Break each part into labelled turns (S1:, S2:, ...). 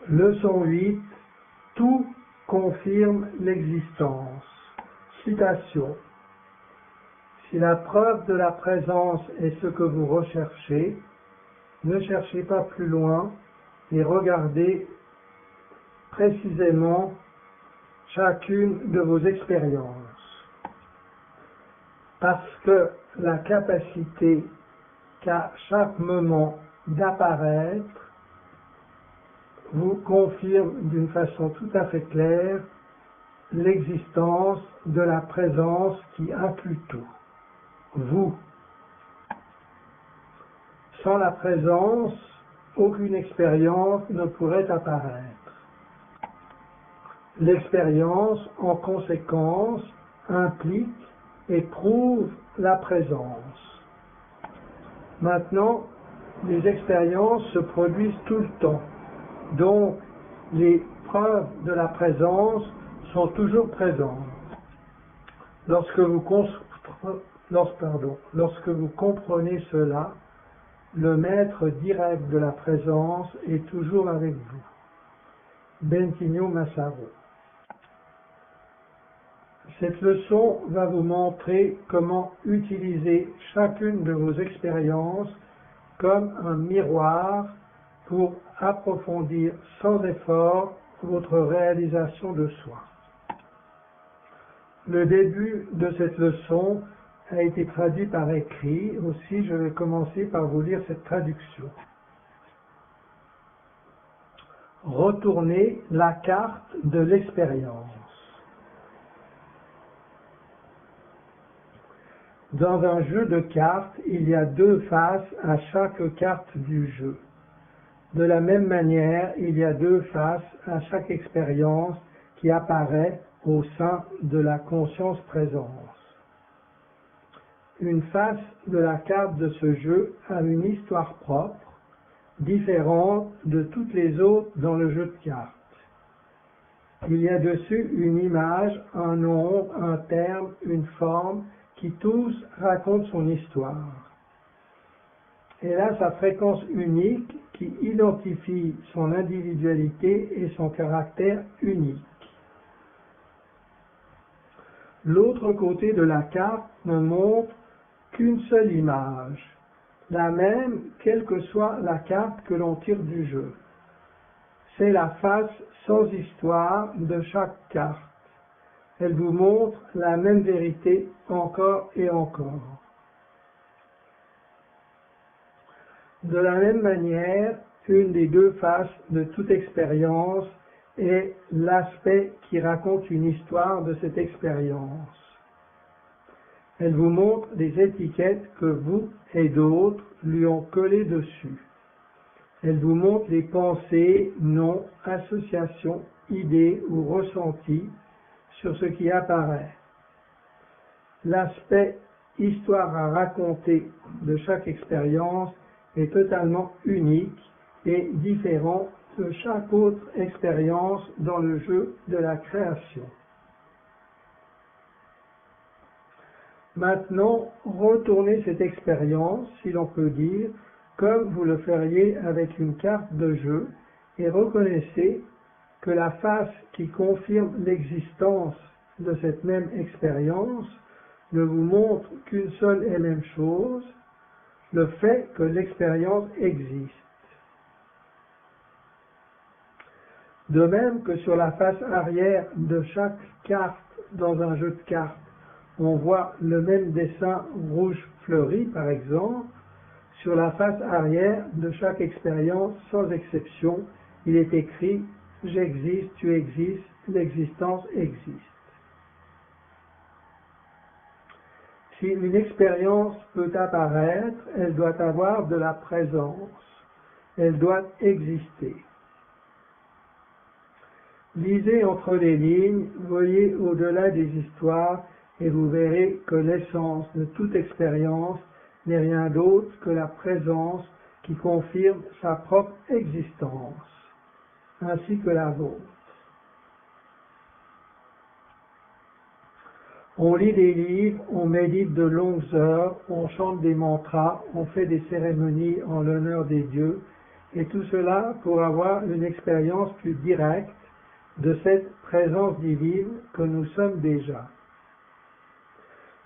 S1: Leçon 8. Tout confirme l'existence. Citation. Si la preuve de la présence est ce que vous recherchez, ne cherchez pas plus loin et regardez précisément chacune de vos expériences. Parce que la capacité qu'a chaque moment d'apparaître vous confirme d'une façon tout à fait claire l'existence de la présence qui inclut tout. Vous. Sans la présence, aucune expérience ne pourrait apparaître. L'expérience, en conséquence, implique et prouve la présence. Maintenant, les expériences se produisent tout le temps. Donc, les preuves de la présence sont toujours présentes. Lorsque vous comprenez cela, le maître direct de la présence est toujours avec vous. Bentinho Massaro. Cette leçon va vous montrer comment utiliser chacune de vos expériences comme un miroir pour approfondir sans effort votre réalisation de soi. Le début de cette leçon a été traduit par écrit, aussi je vais commencer par vous lire cette traduction. Retournez la carte de l'expérience. Dans un jeu de cartes, il y a deux faces à chaque carte du jeu. De la même manière, il y a deux faces à chaque expérience qui apparaît au sein de la conscience présence. Une face de la carte de ce jeu a une histoire propre, différente de toutes les autres dans le jeu de cartes. Il y a dessus une image, un nombre, un terme, une forme, qui tous racontent son histoire. Elle a sa fréquence unique qui identifie son individualité et son caractère unique. L'autre côté de la carte ne montre qu'une seule image, la même quelle que soit la carte que l'on tire du jeu. C'est la face sans histoire de chaque carte. Elle vous montre la même vérité encore et encore. De la même manière, une des deux faces de toute expérience est l'aspect qui raconte une histoire de cette expérience. Elle vous montre des étiquettes que vous et d'autres lui ont collées dessus. Elle vous montre les pensées, noms, associations, idées ou ressentis sur ce qui apparaît. L'aspect histoire à raconter de chaque expérience est totalement unique et différent de chaque autre expérience dans le jeu de la création. Maintenant, retournez cette expérience, si l'on peut dire, comme vous le feriez avec une carte de jeu, et reconnaissez que la face qui confirme l'existence de cette même expérience ne vous montre qu'une seule et même chose, le fait que l'expérience existe. De même que sur la face arrière de chaque carte dans un jeu de cartes, on voit le même dessin rouge fleuri par exemple, sur la face arrière de chaque expérience, sans exception, il est écrit « J'existe, tu existes, l'existence existe ». Si une expérience peut apparaître, elle doit avoir de la présence, elle doit exister. Lisez entre les lignes, voyez au-delà des histoires et vous verrez que l'essence de toute expérience n'est rien d'autre que la présence qui confirme sa propre existence, ainsi que la vôtre. On lit des livres, on médite de longues heures, on chante des mantras, on fait des cérémonies en l'honneur des dieux, Et tout cela pour avoir une expérience plus directe de cette présence divine que nous sommes déjà.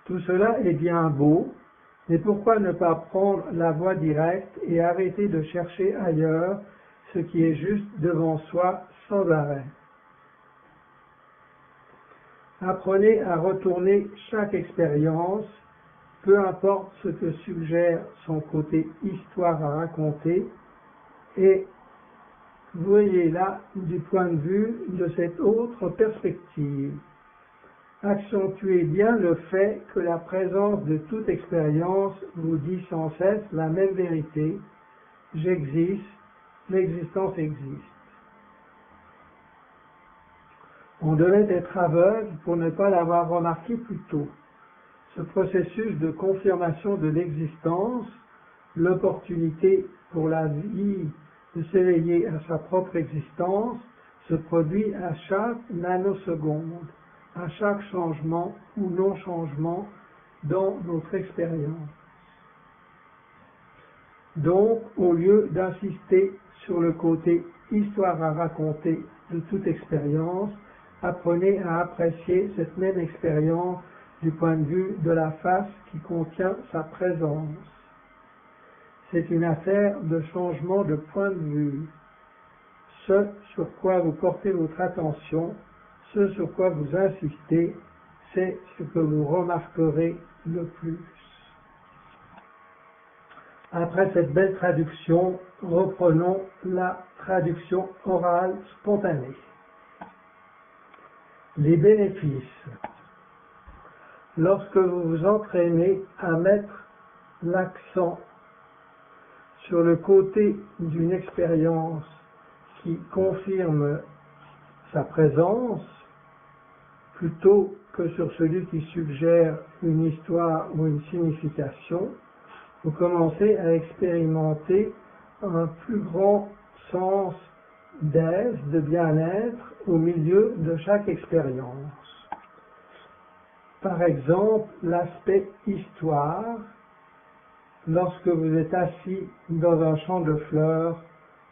S1: Tout cela est bien beau, mais pourquoi ne pas prendre la voie directe et arrêter de chercher ailleurs ce qui est juste devant soi sans arrêt? Apprenez à retourner chaque expérience, peu importe ce que suggère son côté histoire à raconter, et voyez-la du point de vue de cette autre perspective. Accentuez bien le fait que la présence de toute expérience vous dit sans cesse la même vérité: j'existe, l'existence existe. On devait être aveugle pour ne pas l'avoir remarqué plus tôt. Ce processus de confirmation de l'existence, l'opportunité pour la vie de s'éveiller à sa propre existence, se produit à chaque nanoseconde, à chaque changement ou non-changement dans notre expérience. Donc, au lieu d'insister sur le côté histoire à raconter de toute expérience, apprenez à apprécier cette même expérience du point de vue de la face qui contient sa présence. C'est une affaire de changement de point de vue. Ce sur quoi vous portez votre attention, ce sur quoi vous insistez, c'est ce que vous remarquerez le plus. Après cette belle traduction, reprenons la traduction orale spontanée. Les bénéfices. Lorsque vous vous entraînez à mettre l'accent sur le côté d'une expérience qui confirme sa présence, plutôt que sur celui qui suggère une histoire ou une signification, vous commencez à expérimenter un plus grand sens d'aise, de bien-être au milieu de chaque expérience. Par exemple, l'aspect histoire, lorsque vous êtes assis dans un champ de fleurs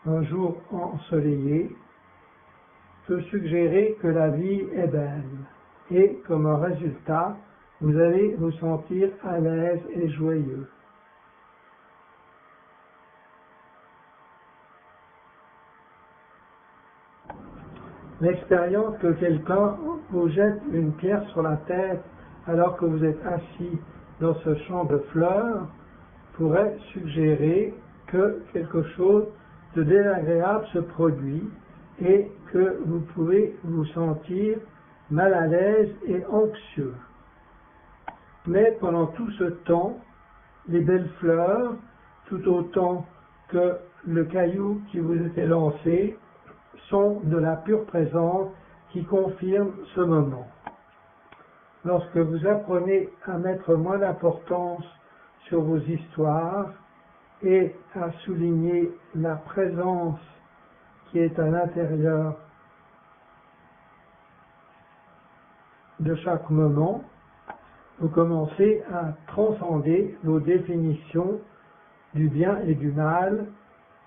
S1: un jour ensoleillé, peut suggérer que la vie est belle et, comme un résultat, vous allez vous sentir à l'aise et joyeux. L'expérience que quelqu'un vous jette une pierre sur la tête alors que vous êtes assis dans ce champ de fleurs pourrait suggérer que quelque chose de désagréable se produit et que vous pouvez vous sentir mal à l'aise et anxieux. Mais pendant tout ce temps, les belles fleurs, tout autant que le caillou qui vous était lancé, sont de la pure présence qui confirme ce moment. Lorsque vous apprenez à mettre moins d'importance sur vos histoires et à souligner la présence qui est à l'intérieur de chaque moment, vous commencez à transcender vos définitions du bien et du mal,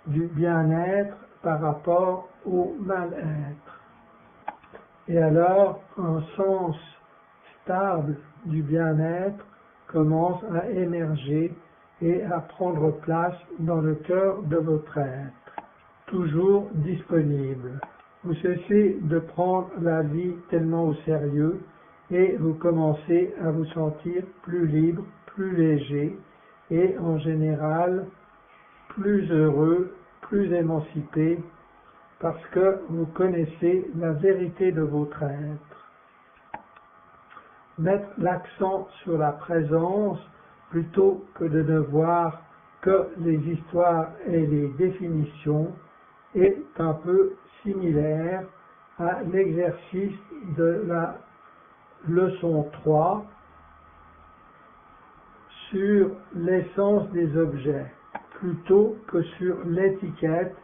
S1: du bien-être par rapport au mal-être. Et alors, un sens stable du bien-être commence à émerger et à prendre place dans le cœur de votre être, toujours disponible. Vous cessez de prendre la vie tellement au sérieux et vous commencez à vous sentir plus libre, plus léger et en général plus heureux, plus émancipé parce que vous connaissez la vérité de votre être. Mettre l'accent sur la présence plutôt que de ne voir que les histoires et les définitions est un peu similaire à l'exercice de la leçon 3 sur l'essence des objets, plutôt que sur l'étiquette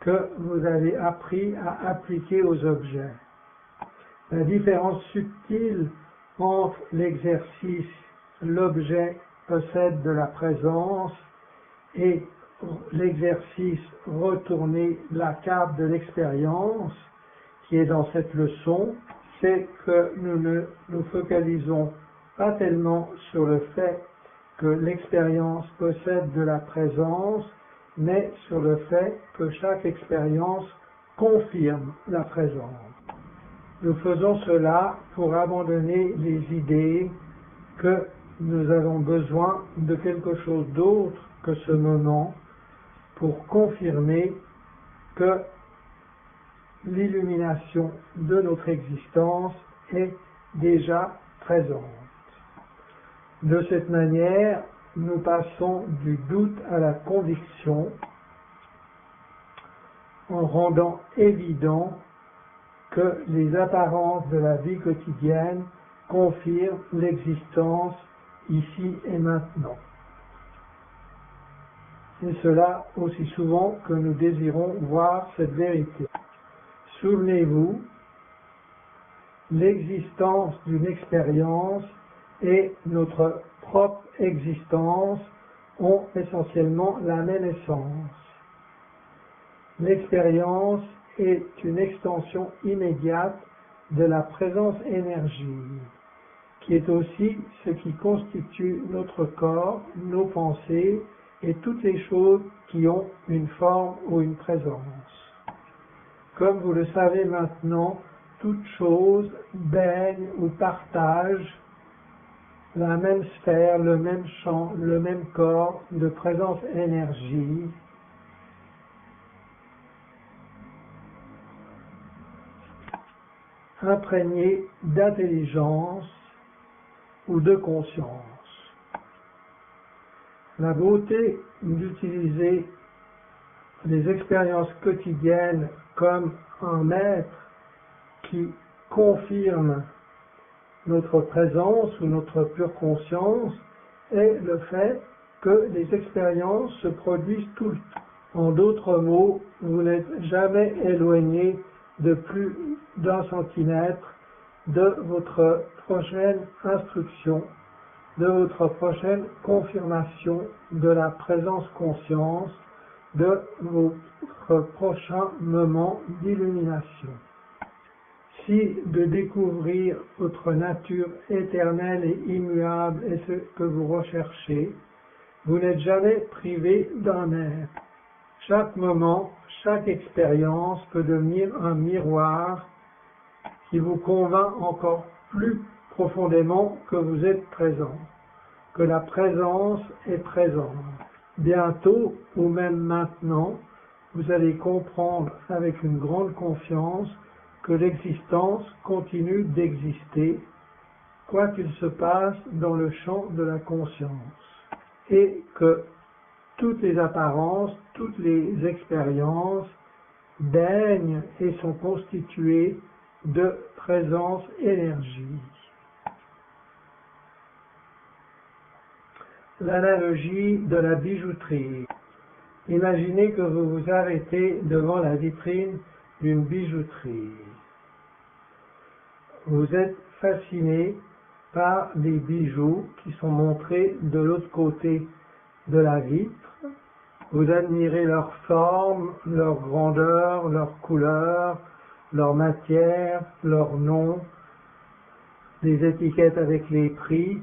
S1: que vous avez appris à appliquer aux objets. La différence subtile entre l'exercice, l'objet possède de la présence, et l'exercice retourner la carte de l'expérience qui est dans cette leçon, c'est que nous ne nous focalisons pas tellement sur le fait que l'expérience possède de la présence, mais sur le fait que chaque expérience confirme la présence. Nous faisons cela pour abandonner les idées que nous avons besoin de quelque chose d'autre que ce moment pour confirmer que l'illumination de notre existence est déjà présente. De cette manière, nous passons du doute à la conviction en rendant évident que les apparences de la vie quotidienne confirment l'existence ici et maintenant. Et cela aussi souvent que nous désirons voir cette vérité. Souvenez-vous, l'existence d'une expérience et notre propre existence ont essentiellement la même essence. L'expérience est une extension immédiate de la présence énergie, qui est aussi ce qui constitue notre corps, nos pensées et toutes les choses qui ont une forme ou une présence. Comme vous le savez maintenant, toute chose baigne ou partage la même sphère, le même champ, le même corps de présence énergie, imprégné d'intelligence ou de conscience. La beauté d'utiliser les expériences quotidiennes comme un maître qui confirme notre présence ou notre pure conscience est le fait que les expériences se produisent tout le temps. En d'autres mots, vous n'êtes jamais éloigné de plus d'un centimètre de votre prochaine instruction, de votre prochaine confirmation de la présence conscience, de votre prochain moment d'illumination. Si de découvrir votre nature éternelle et immuable est ce que vous recherchez, vous n'êtes jamais privé d'un être. Chaque moment, chaque expérience peut devenir un miroir qui vous convainc encore plus profondément que vous êtes présent, que la présence est présente. Bientôt, ou même maintenant, vous allez comprendre avec une grande confiance que l'existence continue d'exister, quoi qu'il se passe dans le champ de la conscience, et que toutes les apparences, toutes les expériences baignent et sont constituées de présence énergie. L'analogie de la bijouterie. Imaginez que vous vous arrêtez devant la vitrine d'une bijouterie. Vous êtes fasciné par les bijoux qui sont montrés de l'autre côté de la vitre. Vous admirez leur forme, leur grandeur, leur couleur, leur matière, leur nom, les étiquettes avec les prix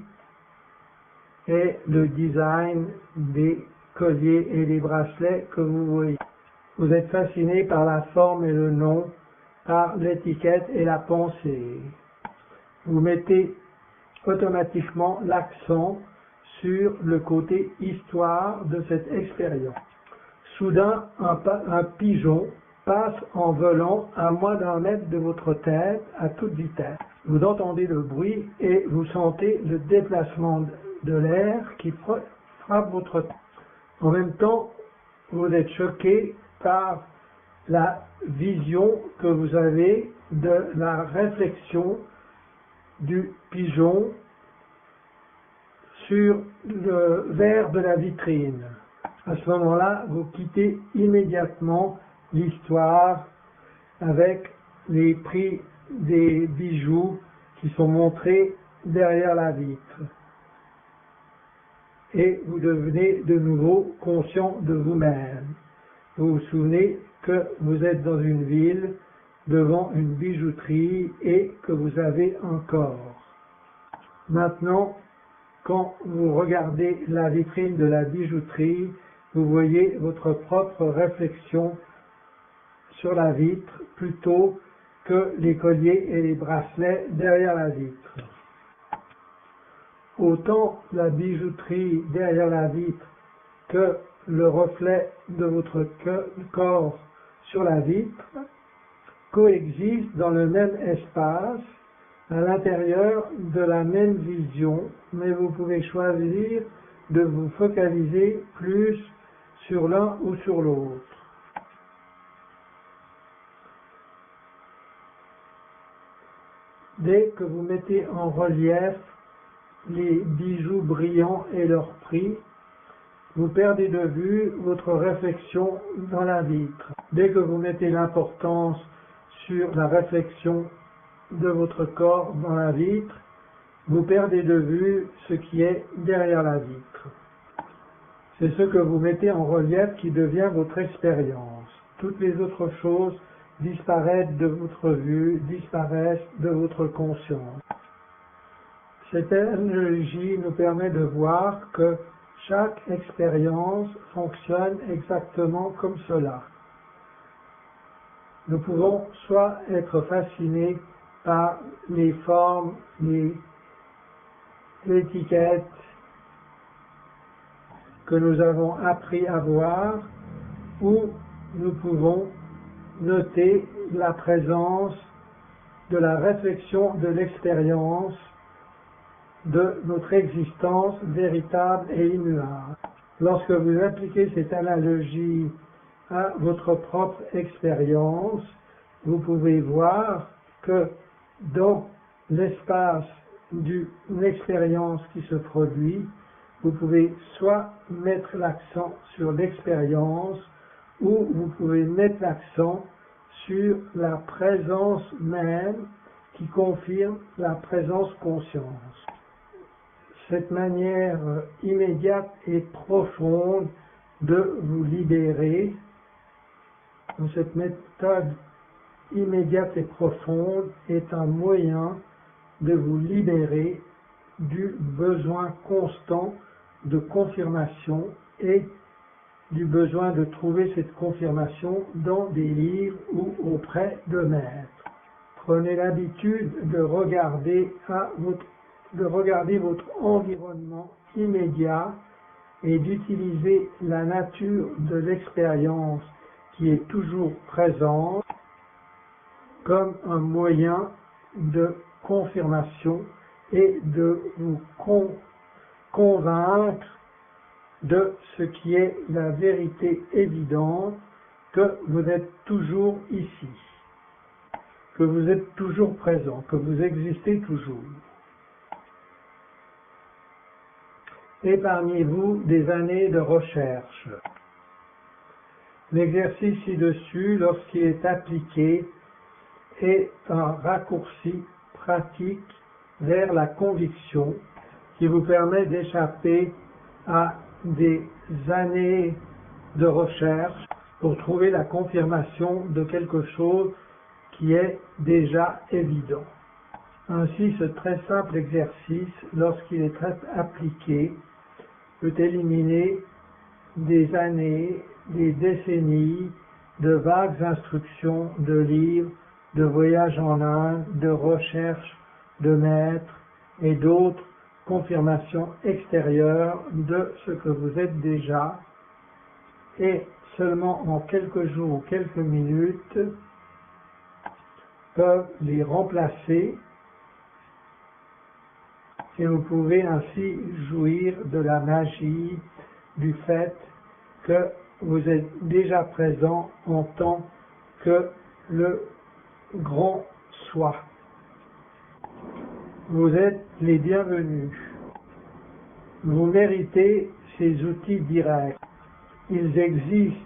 S1: et le design des colliers et des bracelets que vous voyez. Vous êtes fasciné par la forme et le nom, par l'étiquette et la pensée. Vous mettez automatiquement l'accent sur le côté histoire de cette expérience. Soudain, un pigeon passe en volant à moins d'un mètre de votre tête à toute vitesse. Vous entendez le bruit et vous sentez le déplacement de l'air qui frappe votre tête. En même temps, vous êtes choqué par la vision que vous avez de la réflexion du pigeon sur le verre de la vitrine. À ce moment-là, vous quittez immédiatement l'histoire avec les prix des bijoux qui sont montrés derrière la vitre. et vous devenez de nouveau conscient de vous-même. Vous vous souvenez que vous êtes dans une ville, devant une bijouterie et que vous avez un corps. Maintenant, quand vous regardez la vitrine de la bijouterie, vous voyez votre propre réflexion sur la vitre plutôt que les colliers et les bracelets derrière la vitre. Autant la bijouterie derrière la vitre que le reflet de votre corps sur la vitre coexistent dans le même espace, à l'intérieur de la même vision, mais vous pouvez choisir de vous focaliser plus sur l'un ou sur l'autre. Dès que vous mettez en relief les bijoux brillants et leur prix, vous perdez de vue votre réflexion dans la vitre. Dès que vous mettez l'importance sur la réflexion de votre corps dans la vitre, vous perdez de vue ce qui est derrière la vitre. C'est ce que vous mettez en relief qui devient votre expérience. Toutes les autres choses disparaissent de votre vue, disparaissent de votre conscience. Cette analogie nous permet de voir que chaque expérience fonctionne exactement comme cela. Nous pouvons soit être fascinés par les formes, les étiquettes que nous avons appris à voir, ou nous pouvons noter la présence de la réflexion de l'expérience de notre existence véritable et immuable. Lorsque vous appliquez cette analogie à votre propre expérience, vous pouvez voir que dans l'espace d'une expérience qui se produit, vous pouvez soit mettre l'accent sur l'expérience ou vous pouvez mettre l'accent sur la présence même qui confirme la présence conscience. Cette manière immédiate et profonde de vous libérer, cette méthode immédiate et profonde est un moyen de vous libérer du besoin constant de confirmation et du besoin de trouver cette confirmation dans des livres ou auprès de maîtres. Prenez l'habitude de regarder votre environnement immédiat et d'utiliser la nature de l'expérience qui est toujours présente comme un moyen de confirmation et de vous convaincre de ce qui est la vérité évidente, que vous êtes toujours ici, que vous êtes toujours présent, que vous existez toujours. Épargnez-vous des années de recherche. L'exercice ci-dessus, lorsqu'il est appliqué, est un raccourci pratique vers la conviction qui vous permet d'échapper à des années de recherche pour trouver la confirmation de quelque chose qui est déjà évident. Ainsi, ce très simple exercice, lorsqu'il est très appliqué, peut éliminer des années, des décennies de vagues instructions, de livres, de voyages en Inde, de recherches de maîtres et d'autres confirmations extérieures de ce que vous êtes déjà, et seulement en quelques jours ou quelques minutes peuvent les remplacer, et vous pouvez ainsi jouir de la magie du fait que vous êtes déjà présent en tant que le grand soi. Vous êtes les bienvenus. Vous méritez ces outils directs. Ils existent,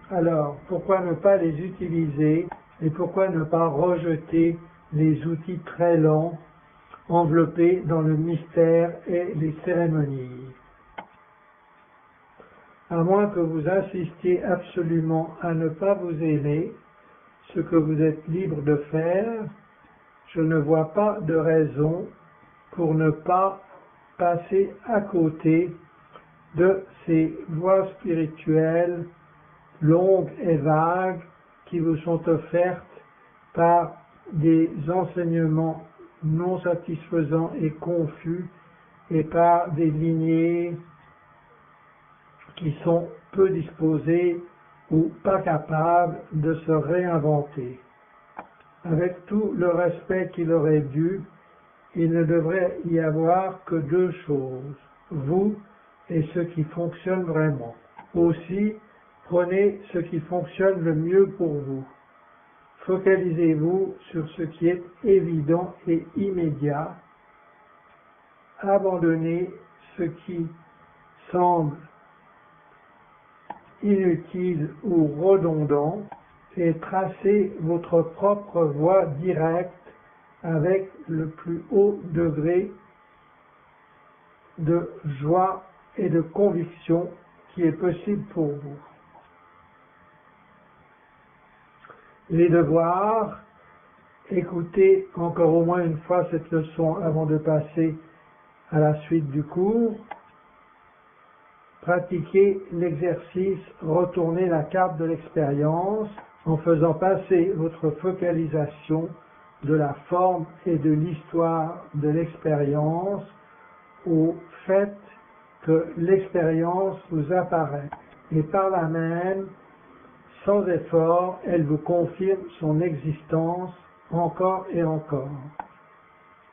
S1: alors pourquoi ne pas les utiliser et pourquoi ne pas rejeter les outils très lents, enveloppés dans le mystère et les cérémonies. À moins que vous insistiez absolument à ne pas vous aimer, ce que vous êtes libre de faire, je ne vois pas de raison pour ne pas passer à côté de ces voies spirituelles longues et vagues qui vous sont offertes par des enseignements non satisfaisants et confus et par des lignées qui sont peu disposées ou pas capables de se réinventer. Avec tout le respect qu'il aurait dû, il ne devrait y avoir que deux choses, vous et ce qui fonctionne vraiment. Aussi, prenez ce qui fonctionne le mieux pour vous. Focalisez-vous sur ce qui est évident et immédiat. Abandonnez ce qui semble inutile ou redondant et tracez votre propre voie directe avec le plus haut degré de joie et de conviction qui est possible pour vous. Les devoirs, écoutez encore au moins une fois cette leçon avant de passer à la suite du cours. Pratiquez l'exercice, retournez la carte de l'expérience en faisant passer votre focalisation de la forme et de l'histoire de l'expérience au fait que l'expérience vous apparaît et par là même, sans effort, elle vous confirme son existence encore et encore.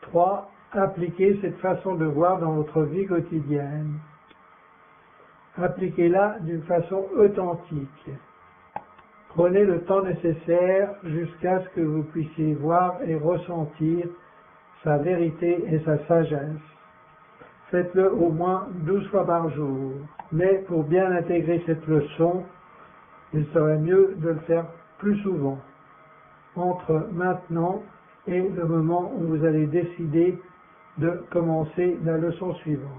S1: 3. Appliquez cette façon de voir dans votre vie quotidienne. Appliquez-la d'une façon authentique. Prenez le temps nécessaire jusqu'à ce que vous puissiez voir et ressentir sa vérité et sa sagesse. Faites-le au moins 12 fois par jour. Mais pour bien intégrer cette leçon, il serait mieux de le faire plus souvent, entre maintenant et le moment où vous allez décider de commencer la leçon suivante.